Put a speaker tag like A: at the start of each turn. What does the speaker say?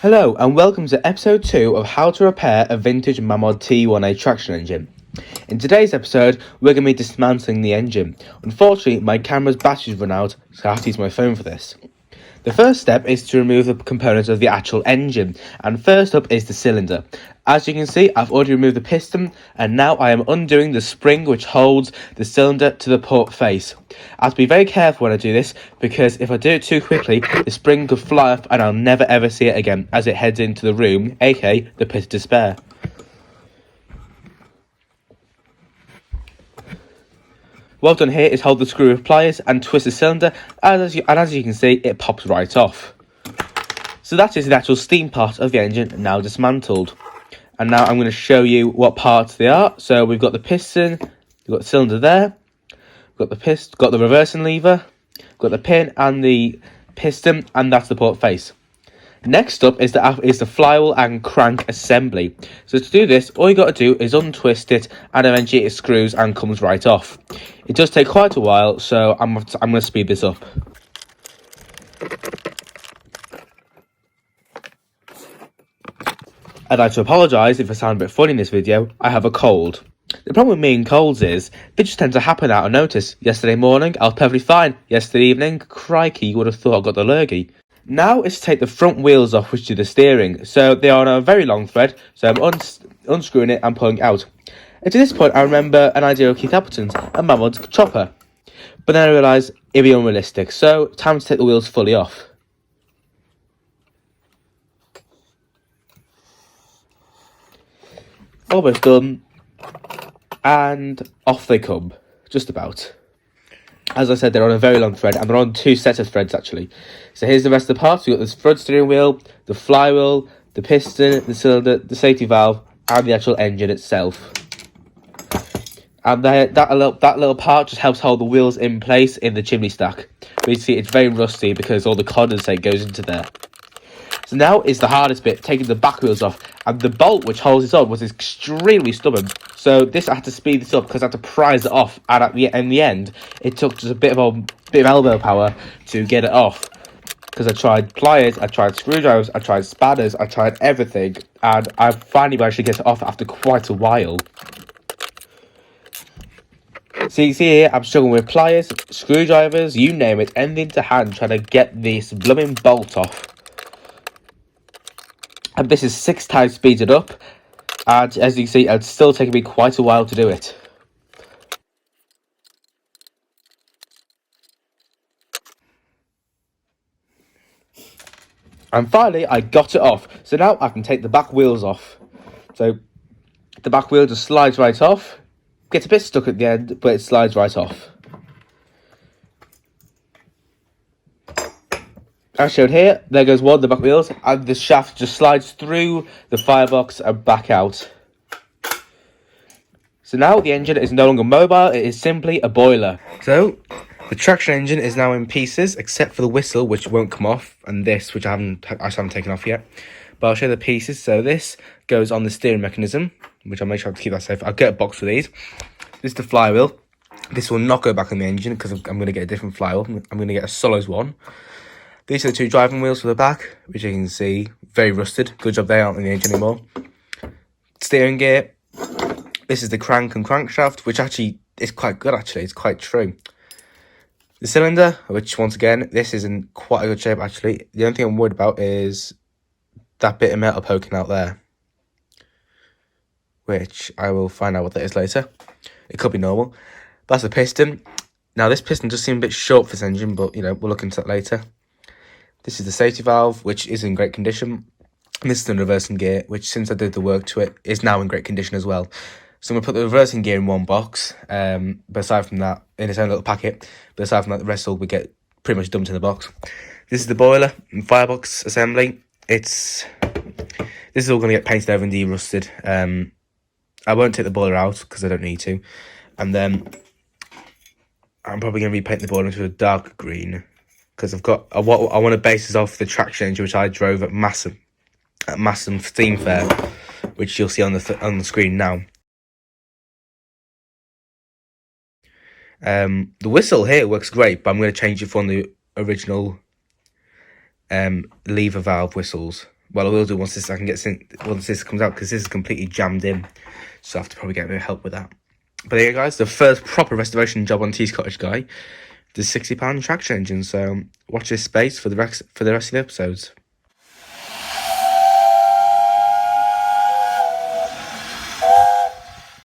A: Hello and welcome to episode 2 of how to repair a vintage Mamod TE1a traction engine. In today's episode, we're going to be dismantling the engine. Unfortunately, my camera's battery's run out, so I have to use my phone for this. The first step is to remove the components of the actual engine, and first up is the cylinder. As you can see, I've already removed the piston, and now I am undoing the spring which holds the cylinder to the port face. I have to be very careful when I do this, because if I do it too quickly, the spring could fly off and I'll never ever see it again as it heads into the room, aka the pit of despair. What I've done here is hold the screw with pliers and twist the cylinder, and as you can see, it pops right off. So that is the actual steam part of the engine now dismantled. And now I'm going to show you what parts they are. So we've got the piston, we've got the cylinder there, we've got the reversing lever, we've got the pin and the piston, and that's the port face. Next up is the flywheel and crank assembly. So to do this, all you got to do is untwist it, and eventually it screws and comes right off. It does take quite a while, so I'm going to speed this up. I'd like to apologise if I sound a bit funny in this video. I have a cold. The problem with me and colds is they just tend to happen out of notice. Yesterday morning, I was perfectly fine. Yesterday evening, crikey, you would have thought I got the lurgy. Now it's to take the front wheels off, which do the steering. So they are on a very long thread, so I'm unscrewing it and pulling it out. And to this point, I remember an idea of Keith Appleton's, a Mamod chopper. But then I realised it'd be unrealistic, so time to take the wheels fully off. Almost done, and off they come, just about. As I said, they're on a very long thread, and they're on two sets of threads actually. So here's the rest of the parts. We've got this front steering wheel, the flywheel, the piston, the cylinder, the safety valve, and the actual engine itself. And that little part just helps hold the wheels in place in the chimney stack. But you see it's very rusty because all the condensate goes into there. So now is the hardest bit, taking the back wheels off, and the bolt which holds it on was extremely stubborn. So I had to speed this up because I had to prise it off, and in the end, it took just a bit of elbow power to get it off. Because I tried pliers, I tried screwdrivers, I tried spanners, I tried everything, and I finally managed to get it off after quite a while. So you see here, I'm struggling with pliers, screwdrivers, you name it, anything to hand, trying to get this blooming bolt off. And this is 6 times speeded up, and as you can see, it's still taking me quite a while to do it. And finally, I got it off. So now I can take the back wheels off. So the back wheel just slides right off. Gets a bit stuck at the end, but it slides right off. As shown here, there goes one of the back wheels, and the shaft just slides through the firebox and back out. So now the engine is no longer mobile, it is simply a boiler. So the traction engine is now in pieces, except for the whistle, which won't come off, and this, which I haven't taken off yet. But I'll show you the pieces. So this goes on the steering mechanism, which I'll make sure to keep that safe. I'll get a box for these. This is the flywheel. This will not go back on the engine because I'm going to get a different flywheel. I'm going to get a Solos one. These are the 2 driving wheels for the back, which you can see, very rusted. Good job they aren't in the engine anymore. Steering gear. This is the crank and crankshaft, which actually is quite good, actually. It's quite true. The cylinder, which once again, this is in quite a good shape, actually. The only thing I'm worried about is that bit of metal poking out there, which I will find out what that is later. It could be normal. That's the piston. Now, this piston does seem a bit short for this engine, but, we'll look into that later. This is the safety valve, which is in great condition. And this is the reversing gear, which, since I did the work to it, is now in great condition as well. So I'm going to put the reversing gear in one box, but aside from that, in its own little packet. But aside from that, the rest will get pretty much dumped in the box. This is the boiler and firebox assembly. This is all going to get painted over and de-rusted. I won't take the boiler out because I don't need to. And then I'm probably going to repaint the boiler into a dark green because I want to base this off the traction engine which I drove at Massam Steam Fair, which you'll see on the screen now. The whistle here works great, but I'm going to change it from the original lever valve whistles, Well, I will do once once this comes out, because this is completely jammed in. So I have to probably get a bit of help with that. But there you go, guys, the first proper restoration job on T's Cottage Guy. The £60 traction engine. So watch this space for the rest of the episodes.